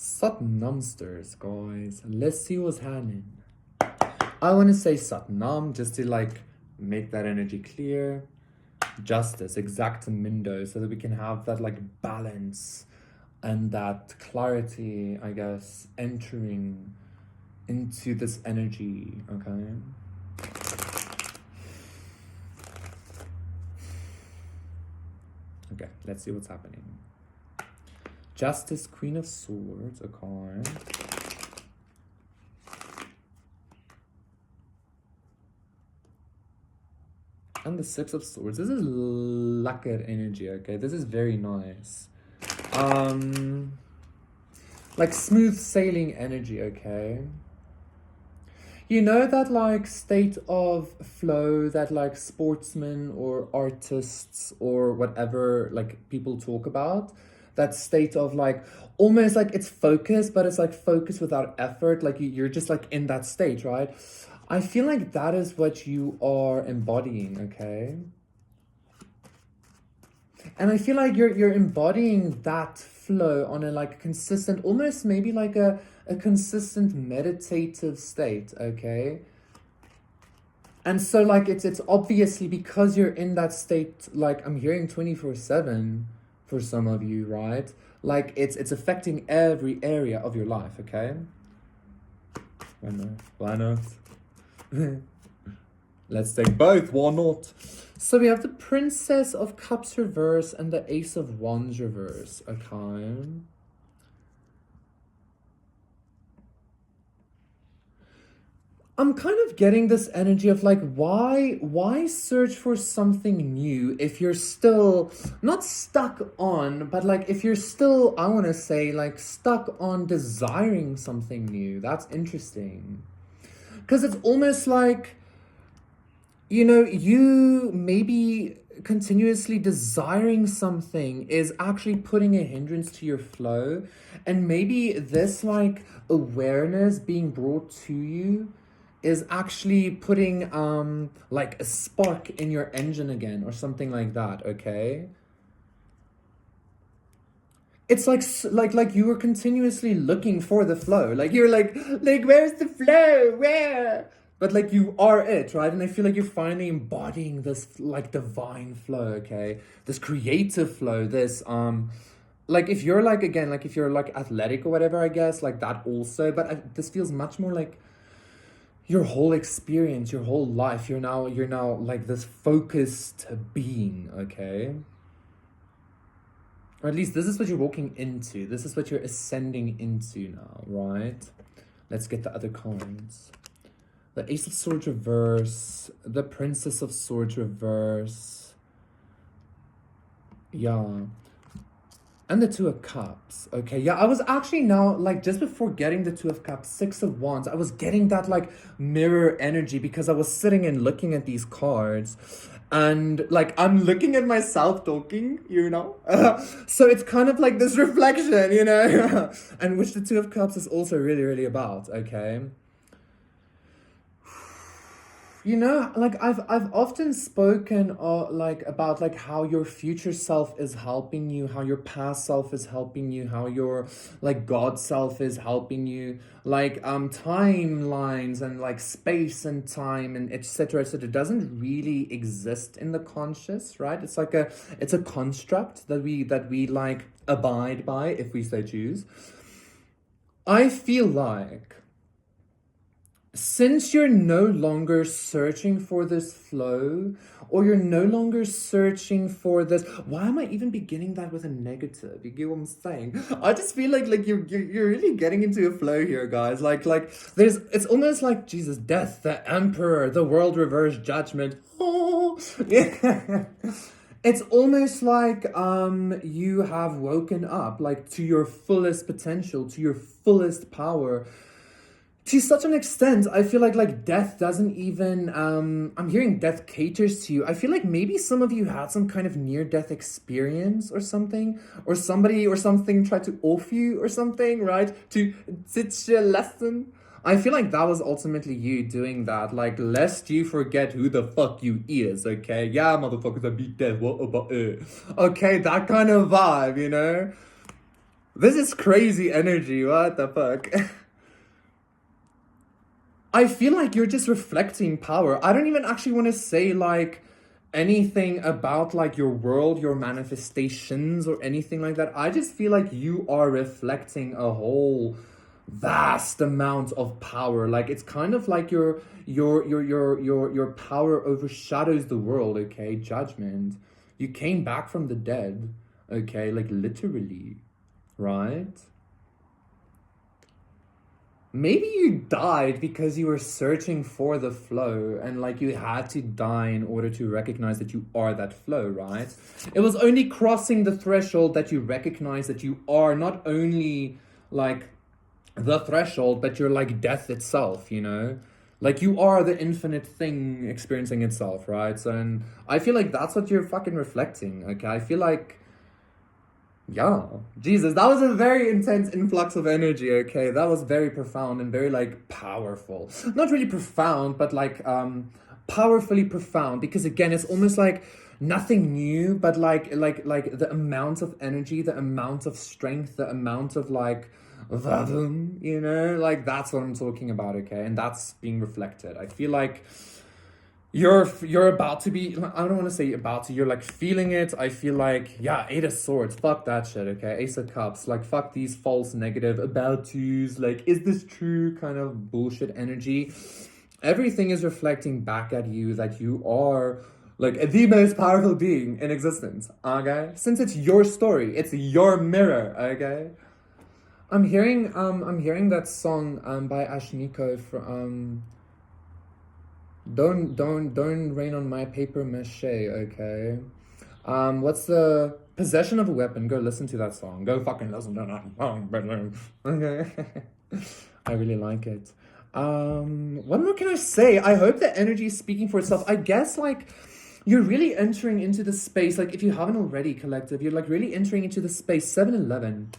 Satnamsters, guys. Let's see what's happening. I want to say Satnam just to like make that energy clear. Justice, exactamindo, so that we can have that like balance and that clarity, I guess, entering into this energy, okay? Okay, let's see what's happening. Justice, Queen of Swords, okay. And the Six of Swords. This is lekker energy, okay? This is very nice. Like smooth sailing energy, okay? You know that like state of flow that like sportsmen or artists or whatever like people talk about? That state of like almost like it's focus, but it's like focus without effort. Like you're just like in that state, right? I feel like that is what you are embodying, okay? And I feel like you're embodying that flow on a like consistent, almost maybe like a consistent meditative state, okay? And so like it's obviously because you're in that state, like I'm hearing 24/7 for some of you, right? Like it's affecting every area of your life, okay? Why not? Let's take both, why not? So we have the Princess of Cups reverse and the Ace of Wands reverse, okay? I'm kind of getting this energy of like, why search for something new if you're still not stuck on, but like if you're still, I want to say like stuck on desiring something new. That's interesting. Because it's almost like, you know, you maybe continuously desiring something is actually putting a hindrance to your flow. And maybe this like awareness being brought to you is actually putting like a spark in your engine again or something like that, okay? It's like you were continuously looking for the flow. Like you're like where's the flow? Where? But like you are it, right? And I feel like you're finally embodying this like divine flow, okay? This creative flow, this like if you're like again, like if you're like athletic or whatever, I guess, like that also, but this feels much more like your whole experience, your whole life. You're now like this focused being, okay? Or at least this is what you're walking into. This is what you're ascending into now, right? Let's get the other cards. The Ace of Swords reverse. The Princess of Swords reverse. Yeah. And the Two of Cups. Okay, yeah, I was actually now, like, just before getting the Two of Cups, Six of Wands, I was getting that, like, mirror energy because I was sitting and looking at these cards. And, like, I'm looking at myself talking, you know? So it's kind of like this reflection, you know? And which the Two of Cups is also really, really about, okay? You know, like I've often spoken like about like how your future self is helping you, how your past self is helping you, how your like God self is helping you, like timelines and like space and time and etc. etc. doesn't really exist in the conscious, right? It's like it's a construct that we like abide by if we so choose. I feel like since you're no longer searching for this flow, or you're no longer searching for this, why am I even beginning that with a negative? You get what I'm saying? I just feel like you're really getting into a flow here, guys. Like it's almost like Jesus, death, the emperor, the world reverse judgment. Oh, yeah. It's almost like you have woken up like to your fullest potential, to your fullest power. To such an extent, I feel like death doesn't even, I'm hearing death caters to you. I feel like maybe some of you had some kind of near-death experience or something, or somebody or something tried to off you or something, right? To teach you a lesson. I feel like that was ultimately you doing that, like, lest you forget who the fuck you is, okay? Yeah, motherfuckers, I beat death, what about it? Okay, that kind of vibe, you know? This is crazy energy. What the fuck? I feel like you're just reflecting power. I don't even actually want to say like anything about like your world, your manifestations, or anything like that. I just feel like you are reflecting a whole vast amount of power. Like it's kind of like your power overshadows the world, okay? Judgment. You came back from the dead, okay? Like literally, right? Maybe you died because you were searching for the flow and like you had to die in order to recognize that you are that flow, right? It was only crossing the threshold that you recognize that you are not only like the threshold, but you're like death itself, you know? Like you are the infinite thing experiencing itself, right? So, and I feel like that's what you're fucking reflecting, okay? I feel like yeah, Jesus, that was a very intense influx of energy, okay? That was very profound and very like powerful. Not really profound, but like powerfully profound because again, it's almost like nothing new, but like the amount of energy, the amount of strength, the amount of like vavum, you know? Like that's what I'm talking about, okay? And that's being reflected. I feel like you're about to be, I don't want to say about to, you're like feeling it. I feel like, yeah, Eight of Swords, fuck that shit, okay? Ace of Cups, like fuck these false negative about to's, like is this true kind of bullshit energy. Everything is reflecting back at you that you are like the most powerful being in existence, okay? Since it's your story, it's your mirror, okay? I'm hearing that song by Ashniko from don't rain on my paper mache, okay? What's the possession of a weapon? Go listen to that song. Go fucking listen to that song. Okay. I really like it. What more can I say? I hope the energy is speaking for itself. I guess like you're really entering into the space, like if you haven't already, collective, you're like really entering into the space 7-Eleven,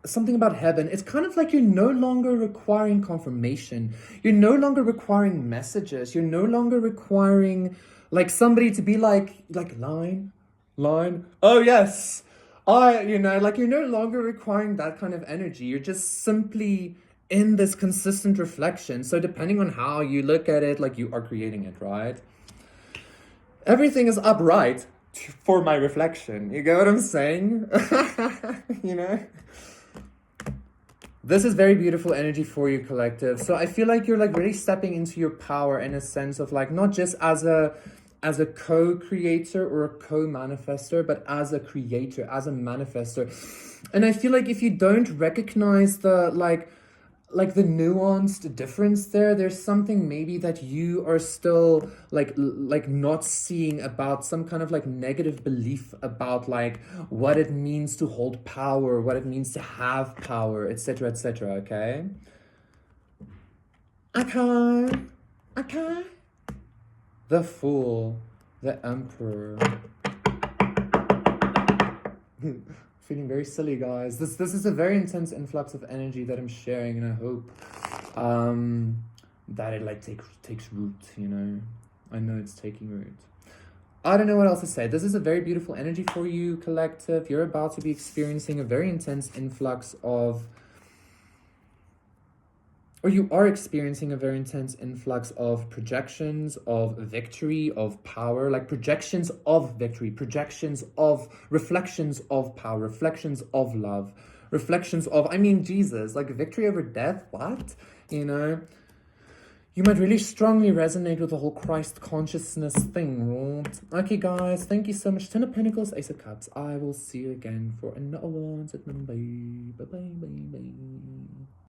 something about heaven. It's kind of like you're no longer requiring confirmation. You're no longer requiring messages. You're no longer requiring like somebody to be like line. Oh yes. Like you're no longer requiring that kind of energy. You're just simply in this consistent reflection. So depending on how you look at it, like you are creating it, right? Everything is upright for my reflection. You get what I'm saying? You know? This is very beautiful energy for you, collective. So I feel like you're like really stepping into your power in a sense of like not just as a co-creator or a co-manifester, but as a creator, as a manifester. And I feel like if you don't recognize the like the nuanced difference there's something maybe that you are still like not seeing about some kind of like negative belief about like what it means to hold power, what it means to have power, etc, etc, okay? Okay. Okay. The Fool, the Emperor. Feeling very silly, guys. This is a very intense influx of energy that I'm sharing, and I hope that it like takes root, you know. I know it's taking root. I don't know what else to say. This is a very beautiful energy for you, collective. You're about to be experiencing a very intense influx of, or you are experiencing a very intense influx of projections of victory, of power, like projections of victory, projections of reflections of power, reflections of love, reflections of, I mean, Jesus, like victory over death, what? You know? You might really strongly resonate with the whole Christ consciousness thing, right? Okay, guys, thank you so much. Ten of Pentacles, Ace of Cups. I will see you again for another one. Bye, bye, bye, bye.